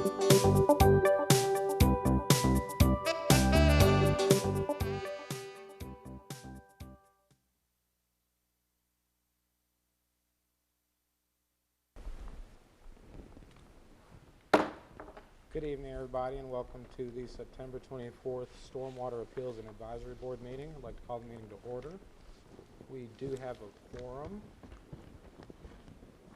Good evening, everybody, and welcome to the September 24th Stormwater Appeals and Advisory Board meeting. I'd like to call the meeting to order. We do have a quorum.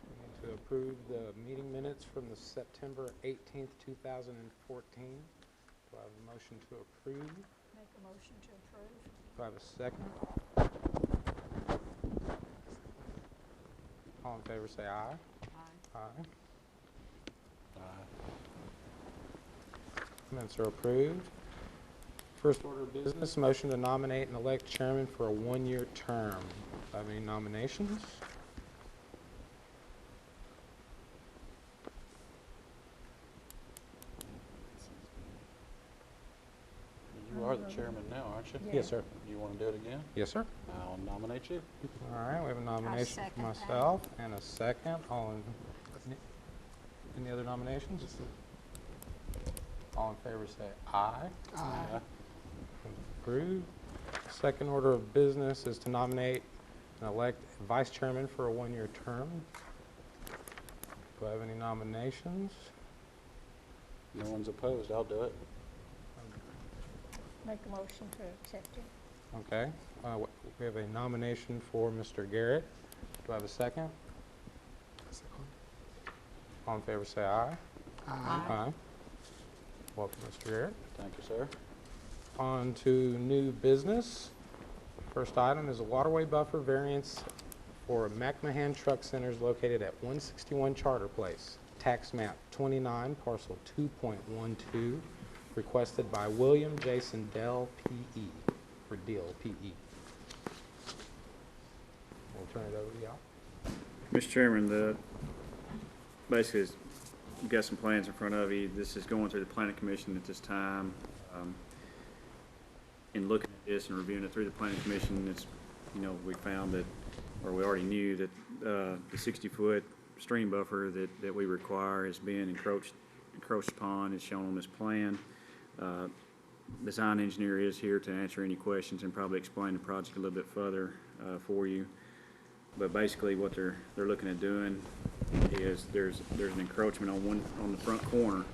We need to approve the meeting minutes from the September 18th, 2014. Do I have a motion to approve? Make a motion to approve. Do I have a second? All in favor say aye. Aye. Aye. Minutes are approved. First order of business, motion to nominate and elect chairman for a one-year term. Do I have any nominations? You are the chairman now, aren't you? Yeah. Yes, sir. You want to do it again? Yes, sir. I'll nominate you. All right, we have a nomination for second that. myself and a second. Any other nominations? All in favor say aye. Aye. Approved. Second order of business is to nominate and elect vice chairman for a one-year term. Do I have any nominations? No one's opposed. I'll do it. Make a motion to accept it. Okay. We have a nomination for Mr. Garrett. Do I have a second? All in favor say aye. Aye. Welcome, Mr. Garrett. Thank you, sir. On to new business. First item is a waterway buffer variance for McMahon Truck Centers located at 161 Charter Place, tax map 29, parcel 2.12, requested by William Jason Dell, P.E., or Deal, P.E. We'll turn it over to y'all. Mr. Chairman, basically, you've got some plans in front of you. This is going through the Planning Commission at this time. In looking at this and reviewing it through the Planning Commission, we found that, or we already knew that the 60-foot stream buffer that we require is being encroached upon, is shown on this plan. Design engineer is here to answer any questions and probably explain the project a little bit further for you. But basically, what they're looking at doing is there's an encroachment on the front corner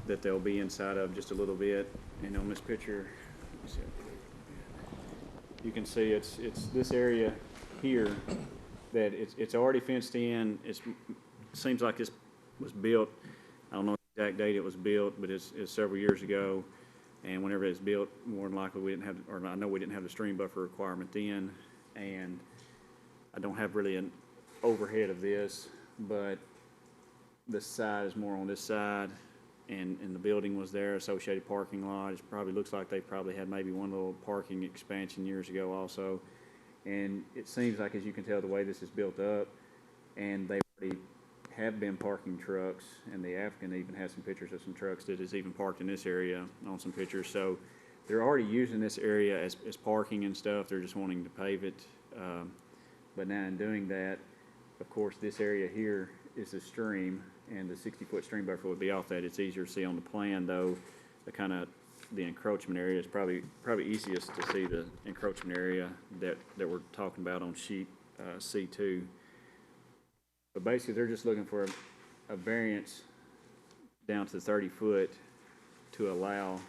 that they'll be inside of just a little bit. And on this picture, you can see it's this area here that it's already fenced in. It seems like this was built. I don't know the exact date it was built, but it's several years ago. And whenever it's built, more than likely we didn't have, or I know we didn't have the stream buffer requirement then. And I don't have really an overhead of this, but the side is more on this side, and the building was there, associated parking lot. It probably looks like they probably had maybe one little parking expansion years ago also. And it seems like, as you can tell, the way this is built up, and they already have been parking trucks, and the applicant even has some pictures of some trucks that is even parked in this area on some pictures. So they're already using this area as parking and stuff. They're just wanting to pave it. But now in doing that, of course, this area here is a stream, and the 60-foot stream buffer would be off that. It's easier to see on the plan, though. The encroachment area is probably easiest to see the encroachment area that we're talking about on sheet C2. But basically, they're just looking for a variance down to 30 foot to allow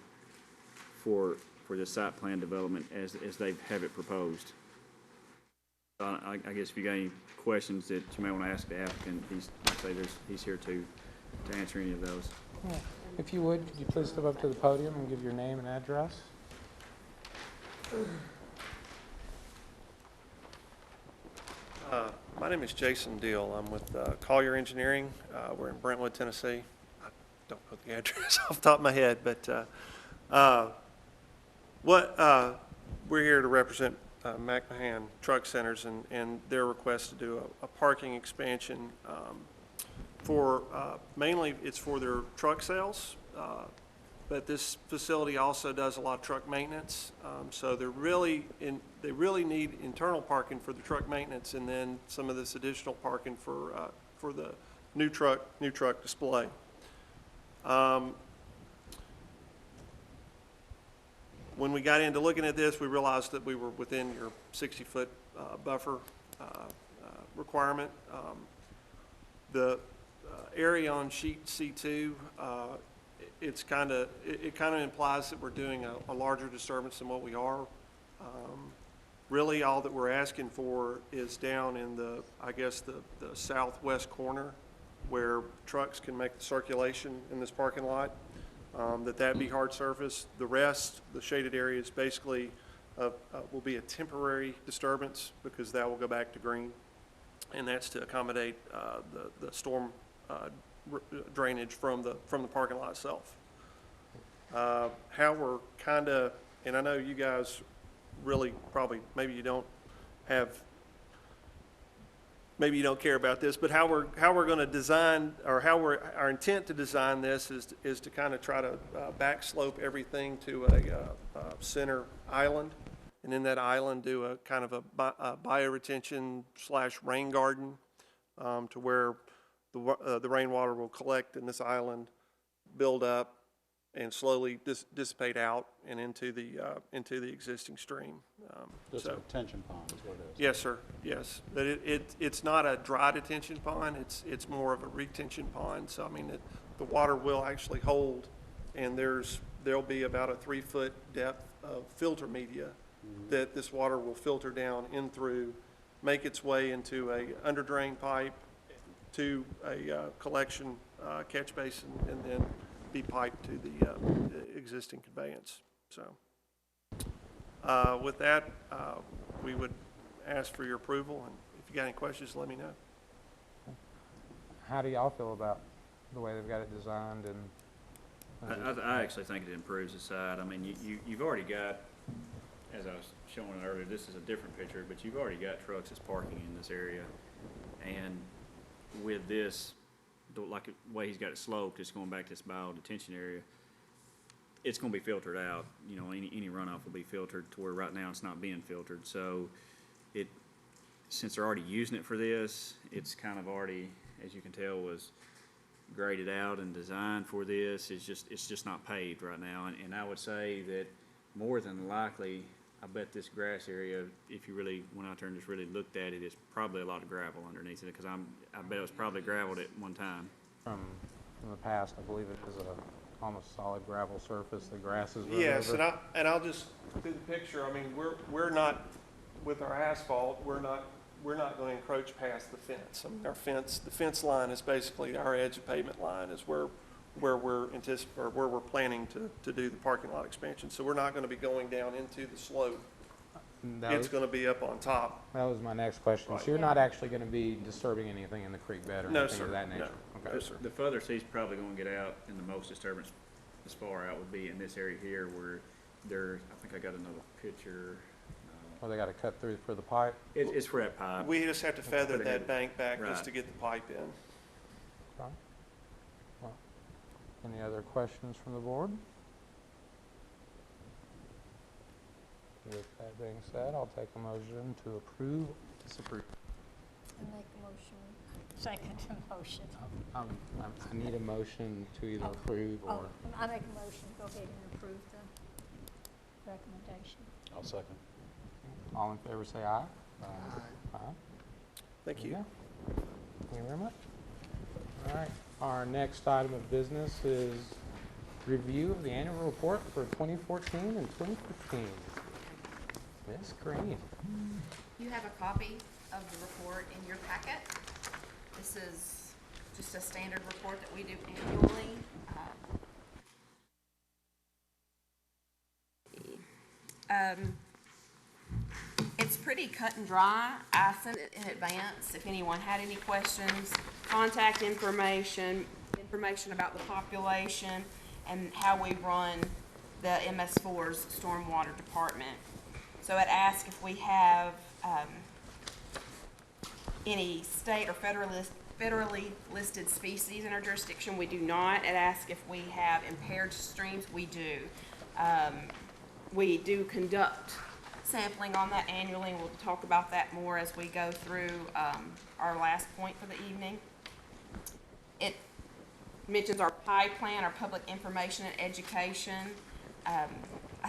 for the site plan development as they have it proposed. I guess if you got any questions that you may want to ask the applicant, he's here to answer any of those. Yeah. If you would, could you please step up to the podium and give your name and address? My name is Jason Deal. I'm with Collier Engineering. We're in Brentwood, Tennessee. I don't know the address off the top of my head, but we're here to represent McMahon Truck Centers and their request to do a parking expansion for mainly it's for their truck sales, but this facility also does a lot of truck maintenance. So they really need internal parking for the truck maintenance, and then some of this additional parking for the new truck display. When we got into looking at this, we realized that we were within your 60-foot buffer requirement. The area on sheet C2, it kind of implies that we're doing a larger disturbance than what we are. Really, all that we're asking for is down in the southwest corner where trucks can make the circulation in this parking lot, that be hard surface. The rest, the shaded areas, basically will be a temporary disturbance because that will go back to green, and that's to accommodate the storm drainage from the parking lot itself. How we're kind of, and I know you guys really probably, maybe you don't care about this, but how we're going to design, or our intent to design this is to kind of try to back slope everything to a center island, and in that island do a kind of a bioretention / rain garden to where the rainwater will collect in this island, build up, and slowly dissipate out and into the existing stream. Just a retention pond is what it is. Yes, sir. Yes, but it's not a dry detention pond. It's more of a retention pond. So I mean, the water will actually hold, and there'll be about a 3-foot depth of filter media that this water will filter down in through, make its way into a under drain pipe to a collection catch basin, and then be piped to the existing conveyance. So with that, we would ask for your approval, and if you got any questions, let me know. How do y'all feel about the way they've got it designed? And I actually think it improves the site. I mean, you've already got, as I was showing earlier, this is a different picture, but you've already got trucks that's parking in this area. And with this, like the way he's got it sloped, it's going back to this bio detention area. It's going to be filtered out. You know, any runoff will be filtered to where right now it's not being filtered. So since they're already using it for this, it's kind of already, as you can tell, was graded out and designed for this. It's just not paved right now. And I would say that more than likely, I bet this grass area, if you really went out there and just really looked at it, it's probably a lot of gravel underneath it, because I bet it was probably gravelled at one time. from the past, I believe it is a almost solid gravel surface. The grass is right Yes, over. and I'll just through the picture. I mean, we're not with our asphalt. We're not going to encroach past the fence. I mean, the fence line is basically our edge of pavement line is where we're planning to do the parking lot expansion. So we're not going to be going down into the slope. It's going to be up on top. That was my next question. Right. So you're not actually going to be disturbing anything in the creek bed or No, anything sir. of that nature? No. Okay. No, sir. The furthest he's probably going to get out, and the most disturbance as far out would be in this area here, where I think I got another picture. Or they got to cut through for the pipe? It's for that pipe. We just have to feather Put it that in. bank back just Right. to get the pipe in. Fine. Well, any other questions from the board? With that being said, I'll take a motion to approve or disapprove. I make a motion, second motion. I need a motion to either approve Oh, or, I make a motion, go ahead and approve the recommendation. I'll second. all in favor say aye. Aye. Thank There you. go. Thank you very much. All right, our next item of business is review of the annual report for 2014 and 2015. Ms. Green. You have a copy of the report in your packet. This is just a standard report that we do annually. It's pretty cut and dry. I sent it in advance. If anyone had any questions, contact information about the population, and how we run the MS4's stormwater department. So it asks if we have any state or federally listed species in our jurisdiction. We do not. It asks if we have impaired streams. We do. We do conduct sampling on that annually, and we'll talk about that more as we go through our last point for the evening. mentions our PI plan, our public information and education. I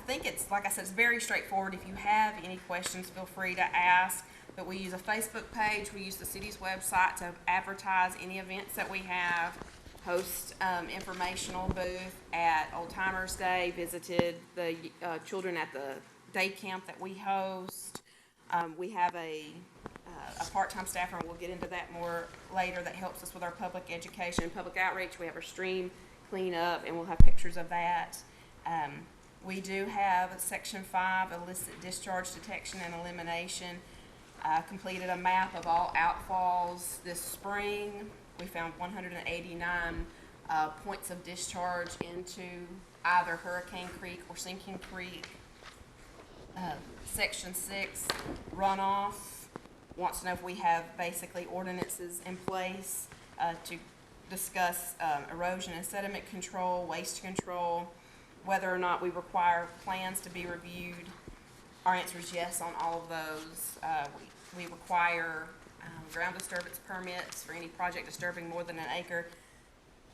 think it's, like I said, it's very straightforward. If you have any questions, feel free to ask. But we use a Facebook page, we use the city's website to advertise any events that we have, host informational booth at Old Timers Day, visited the children at the day camp that we host. We have a part-time staffer, and we'll get into that more later, that helps us with our public education, public outreach. We have our stream cleanup, and we'll have pictures of that. We do have Section 5, illicit discharge detection and elimination. Completed a map of all outfalls this spring. We found 189 points of discharge into either Hurricane Creek or Sinking Creek. Section 6, runoff, wants to know if we have basically ordinances in place to discuss erosion and sediment control, waste control, whether or not we require plans to be reviewed. Our answer is yes on all of those. We require ground disturbance permits for any project disturbing more than an acre,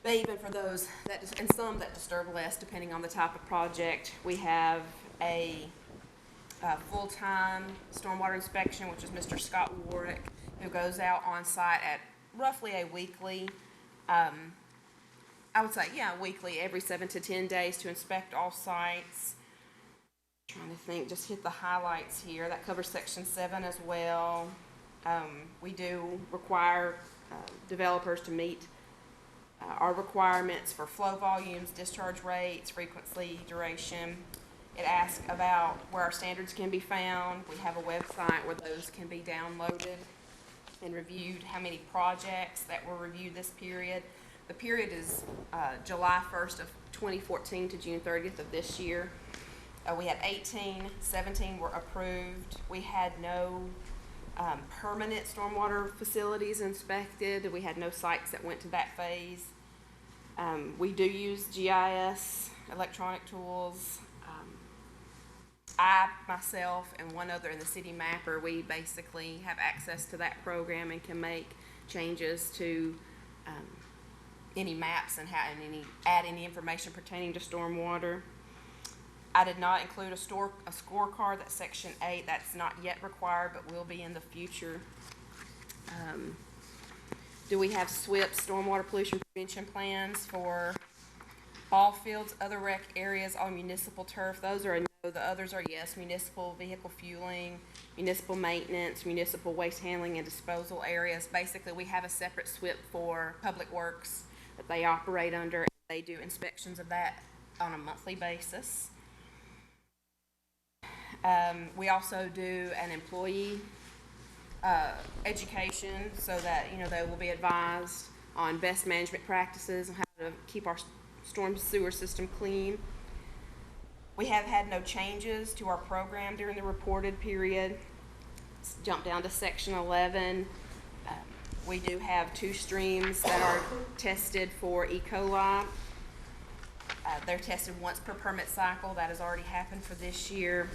but even for those that, and some that disturb less, depending on the type of project. We have a full-time stormwater inspection, which is Mr. Scott Warwick, who goes out on site at roughly a weekly, I would say, yeah, weekly, every 7 to 10 days to inspect all sites. Trying to think, just hit the highlights here. That covers Section 7 as well. We do require developers to meet our requirements for flow volumes, discharge rates, frequency, duration. It asks about where our standards can be found. We have a website where those can be downloaded and reviewed, how many projects that were reviewed this period. The period is July 1st of 2014 to June 30th of this year. We had 18, 17 were approved. We had no permanent stormwater facilities inspected. We had no sites that went to that phase. We do use GIS, electronic tools. I, myself, and one other in the city mapper, we basically have access to that program and can make changes to any maps and add any information pertaining to stormwater. I did not include a scorecard. That's Section 8. That's not yet required, but will be in the future. Do we have SWIP, stormwater pollution prevention plans for ball fields, other rec areas, all municipal turf? Those are a no. The others are yes. Municipal vehicle fueling, municipal maintenance, municipal waste handling and disposal areas. Basically, we have a separate SWIP for public works that they operate under. They do inspections of that on a monthly basis. We also do an employee education so that, they will be advised on best management practices and how to keep our storm sewer system clean. We have had no changes to our program during the reported period. Let's jump down to Section 11. We do have 2 streams that are tested for E. coli. They're tested once per permit cycle. That has already happened for this year.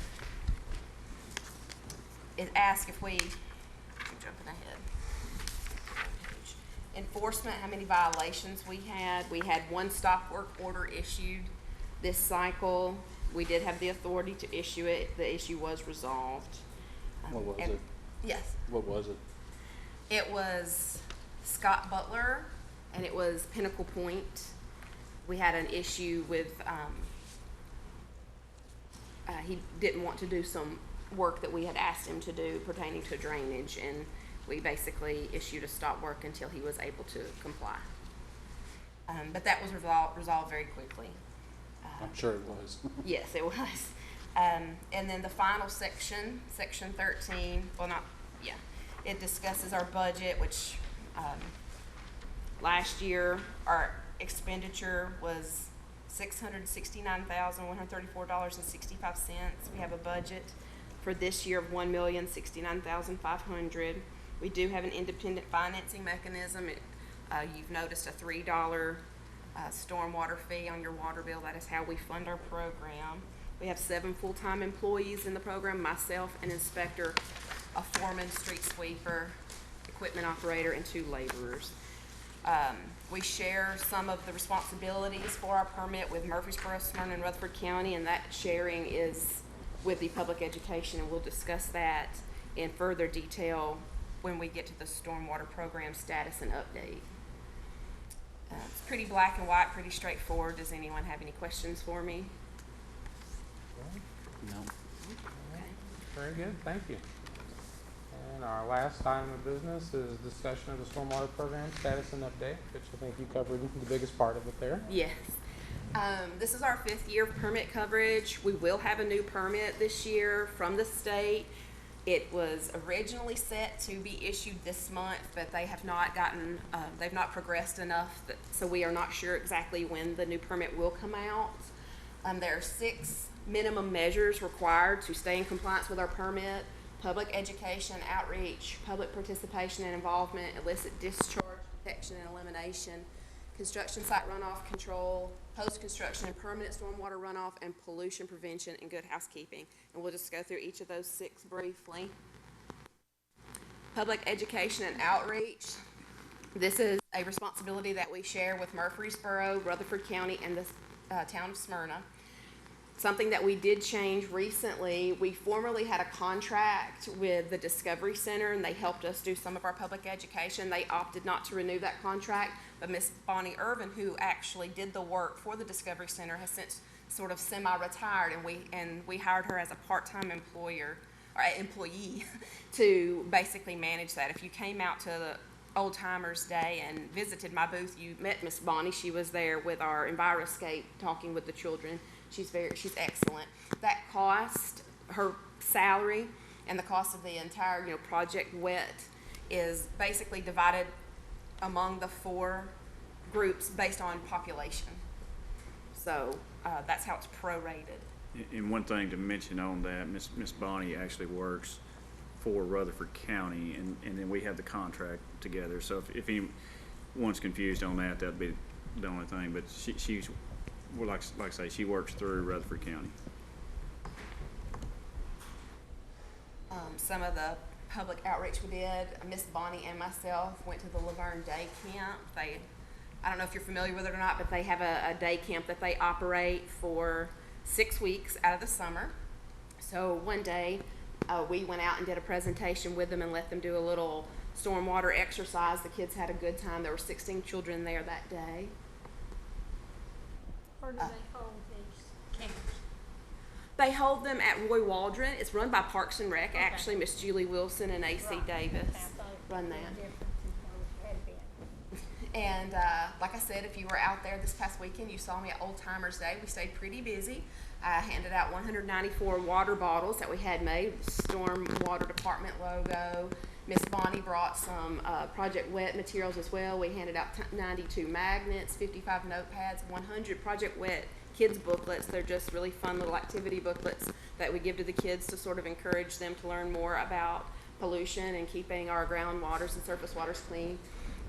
It asks if I'm jumping ahead. Enforcement, how many violations we had. We had 1 stop work order issued this cycle. We did have the authority to issue it. The issue was resolved. What was it? Yes. What was it? It was Scott Butler, and it was Pinnacle Point. We had an issue with, he didn't want to do some work that we had asked him to do pertaining to drainage, and we basically issued a stop work until he was able to comply. But that was resolved very quickly. I'm sure it was. Yes, it was. And then the final section, Section 13, it discusses our budget, which last year our expenditure was $669,134.65. We have a budget for this year of $1,069,500. We do have an independent financing mechanism. You've noticed a $3 stormwater fee on your water bill. That is how we fund our program. We have 7 full-time employees in the program, myself, an inspector, a foreman, street sweeper, equipment operator, and 2 laborers. We share some of the responsibilities for our permit with Murfreesboro, Smyrna, and Rutherford County, and that sharing is with the public education, and we'll discuss that in further detail when we get to the stormwater program status and update. It's pretty black and white, pretty straightforward. Does anyone have any questions for me? No. Okay. Very good, thank you. And our last item of business is discussion of the stormwater program status and update, which I think you covered the biggest part of it there. Yes. This is our 5th year of permit coverage. We will have a new permit this year from the state. It was originally set to be issued this month, but they have not gotten, they've not progressed enough, so we are not sure exactly when the new permit will come out. There are 6 minimum measures required to stay in compliance with our permit: public education, outreach, public participation and involvement, illicit discharge detection and elimination, construction site runoff control, post-construction and permanent stormwater runoff, and pollution prevention and good housekeeping. And we'll just go through each of those 6 briefly. Public education and outreach. This is a responsibility that we share with Murfreesboro, Rutherford County, and the town of Smyrna. Something that we did change recently, we formerly had a contract with the Discovery Center, and they helped us do some of our public education. They opted not to renew that contract, but Miss Bonnie Irvin, who actually did the work for the Discovery Center, has since sort of semi-retired, and we hired her as a part-time employee to basically manage that. If you came out to the Old Timers Day and visited my booth, you met Miss Bonnie. She was there with our EnviroScape, talking with the children. She's excellent. That cost, her salary, and the cost of the entire, project WET is basically divided among the 4 groups based on population. So that's how it's prorated. And one thing to mention on that, Miss Bonnie actually works for Rutherford County, and then we have the contract together. So if anyone's confused on that, that'd be the only thing. But she's, well, like I say, she works through Rutherford County. Some of the public outreach we did, Miss Bonnie and myself went to the Laverne Day Camp. I don't know if you're familiar with it or not, but they have a day camp that they operate for 6 weeks out of the summer. So one day we went out and did a presentation with them and let them do a little stormwater exercise. The kids had a good time. There were 16 children there that day. Where do they hold these camps? They hold them at Roy Waldron. It's run by Parks and Rec. Okay. Actually, Miss Julie Wilson and A.C. Right. Davis I thought it run was that. different than those had been. And like I said, if you were out there this past weekend, you saw me at Old Timers Day. We stayed pretty busy. I handed out 194 water bottles that we had made, Storm Water Department logo. Miss Bonnie brought some Project WET materials as well. We handed out 92 magnets, 55 notepads, 100 Project WET kids booklets. They're just really fun little activity booklets that we give to the kids to sort of encourage them to learn more about pollution and keeping our groundwaters and surface waters clean.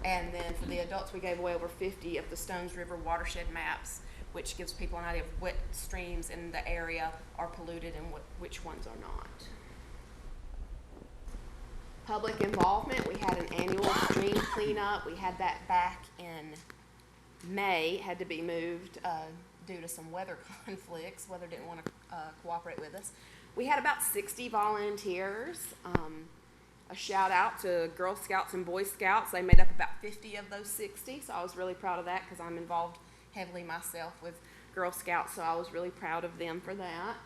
And then for the adults, we gave away over 50 of the Stones River watershed maps, which gives people an idea of what streams in the area are polluted and which ones are not. Public involvement, we had an annual stream cleanup. We had that back in May. It had to be moved due to some weather conflicts. Weather didn't want to cooperate with us. We had about 60 volunteers. A shout out to Girl Scouts and Boy Scouts. They made up about 50 of those 60, so I was really proud of that because I'm involved heavily myself with Girl Scouts, so I was really proud of them for that.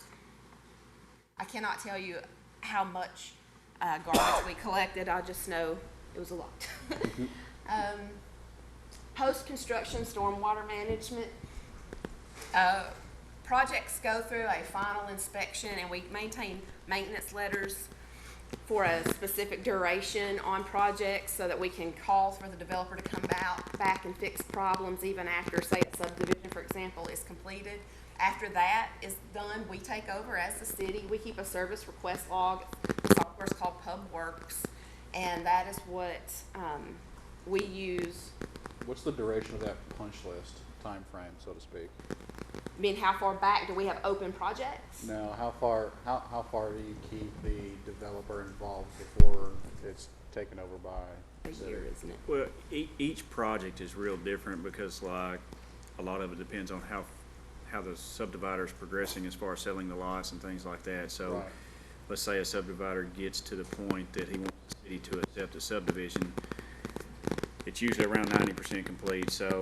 I cannot tell you how much garbage we collected. I just know it was a lot. Post-construction stormwater management. Projects go through a final inspection, and we maintain maintenance letters for a specific duration on projects so that we can call for the developer to come back and fix problems even after, say, a subdivision, for example, is completed. After that is done, we take over as the city. We keep a service request log. The software is called PubWorks, and that is what we use. What's the duration of that punch list, time frame, so to speak? I mean, how far back do we have open projects? Now, how far do you keep the developer involved before it's taken over by a year, isn't it? Well, each project is real different because like a lot of it depends on how the subdivider is progressing as far as selling the lots and things like that. So Right. let's say a subdivider gets to the point that he wants the city to accept a subdivision. It's usually around 90% complete. So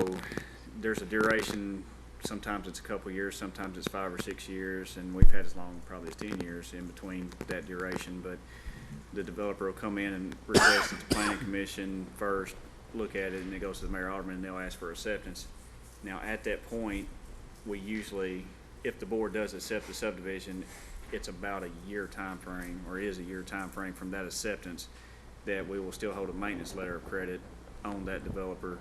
there's a duration. Sometimes it's a couple years, sometimes it's 5 or 6 years, and we've had as long probably as 10 years in between that duration. But the developer will come in and request that the planning commission first look at it, and it goes to the mayor alderman, and they'll ask for acceptance. Now, at that point, we usually, if the board does accept the subdivision, it's about a year time frame, or is a year time frame from that acceptance, that we will still hold a maintenance letter of credit on that developer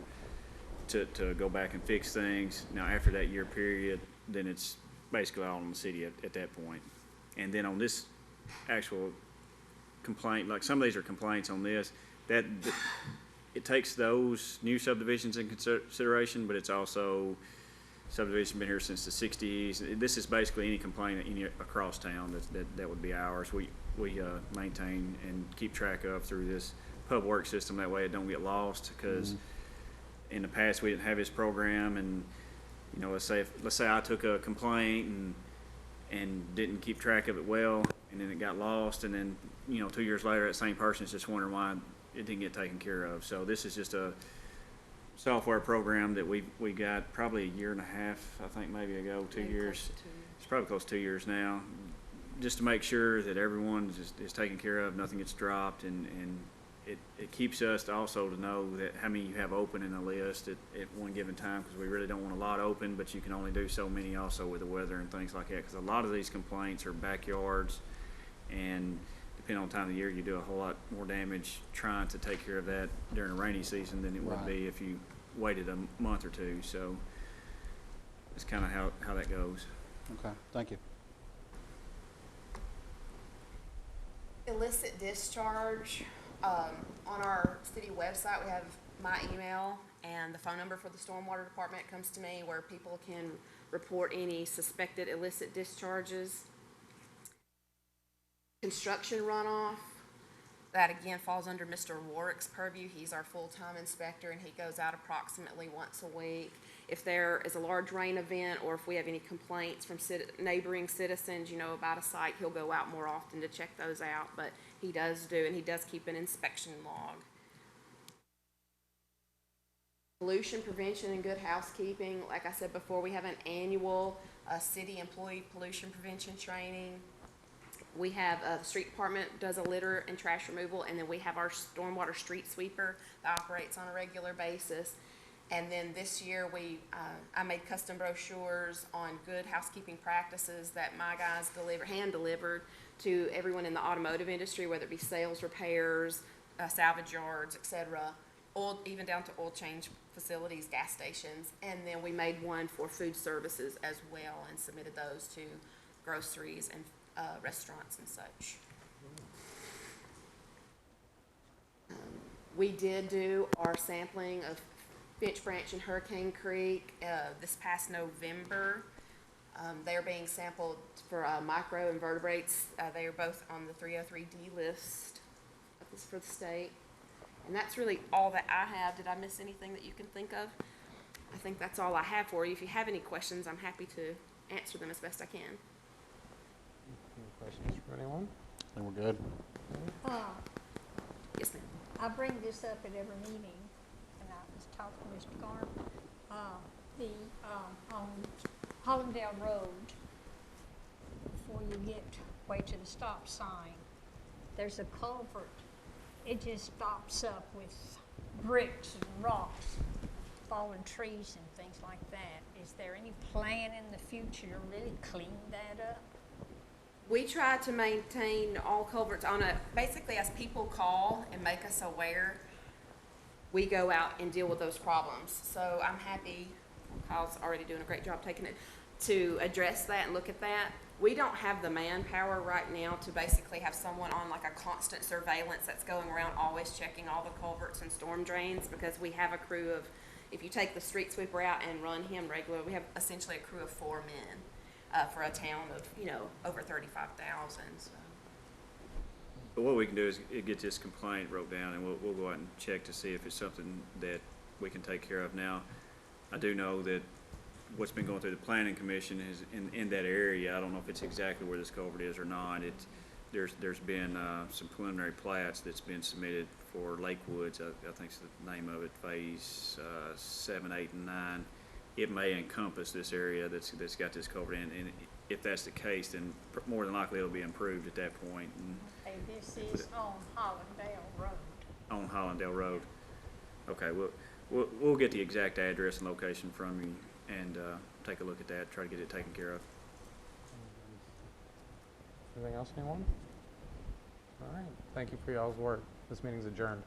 to go back and fix things. Now, after that year period, then it's basically all on the city at that point. And then on this actual complaint, like some of these are complaints on this, that it takes those new subdivisions in consideration, but it's also subdivision been here since the 60s. This is basically any complaint across town that would be ours. We maintain and keep track of through this public works system. That way it don't get lost, because in the past we didn't have this program, and you know, let's say I took a complaint and didn't keep track of it well, and then it got lost, and then, you know, 2 years later that same person is just wondering why it didn't get taken care of. So this is just a software program that we got probably a year and a half, I think, maybe ago, 2 Maybe years. close to 2 years. It's probably close to 2 years now, just to make sure that everyone is taken care of, nothing gets dropped, and it keeps us also to know that how many you have open in the list at one given time, because we really don't want a lot open, but you can only do so many also with the weather and things like that, because a lot of these complaints are backyards, and depending on the time of the year, you do a whole lot more damage trying to take care of that during the rainy season than it would Right. be if you waited a month or two. So that's kind of how that goes. Okay, thank you. Illicit discharge, on our city website, we have my email and the phone number for the stormwater department comes to me, where people can report any suspected illicit discharges. Construction runoff, that again falls under Mr. Warwick's purview. He's our full-time inspector, and he goes out approximately once a week. If there is a large rain event, or if we have any complaints from neighboring citizens, you know, about a site, he'll go out more often to check those out, but he does keep an inspection log. Pollution prevention and good housekeeping, like I said before, we have an annual city employee pollution prevention training. We have the street department does a litter and trash removal, and then we have our stormwater street sweeper that operates on a regular basis. And then this year I made custom brochures on good housekeeping practices that my guys hand delivered to everyone in the automotive industry, whether it be sales, repairs, salvage yards, etc., even down to oil change facilities, gas stations. And then we made one for food services as well, and submitted those to groceries and restaurants and such. We did do our sampling of Finch Branch and Hurricane Creek this past November. They're being sampled for microinvertebrates. They are both on the 303D list for the state. And that's really all that I have. Did I miss anything that you can think of? I think that's all I have for you. If you have any questions, I'm happy to answer them as best I can. Any questions from anyone? I think we're good. Yes, ma'am. I bring this up at every meeting, and I was talking to Mr. Garb. On Hollandale Road, before you get way to the stop sign, there's a culvert. It just stops up with bricks and rocks, fallen trees and things like that. Is there any plan in the future to really clean that up? We try to maintain all culverts basically as people call and make us aware, we go out and deal with those problems. So I'm happy, Kyle's already doing a great job taking it, to address that and look at that. We don't have the manpower right now to basically have someone on like a constant surveillance that's going around always checking all the culverts and storm drains, because we have a crew of, if you take the street sweeper out and run him regularly, we have essentially a crew of 4 men. For a town of, over 35,000. So. But what we can do is get this complaint wrote down, and we'll go out and check to see if it's something that we can take care of. Now, I do know that what's been going through the planning commission is in that area. I don't know if it's exactly where this culvert is or not. There's been some preliminary plats that's been submitted for Lake Woods. I think it's the name of it, phase 7, 8, and 9. It may encompass this area that's got this culvert in, and if that's the case, then more than likely it'll be improved at that point. And Okay, this is on Hollandale Road. on Hollandale Road. Okay, we'll get the exact address and location from you and take a look at that, try to get it taken care of. Anything else, anyone? All right, thank you for y'all's work. This meeting's adjourned.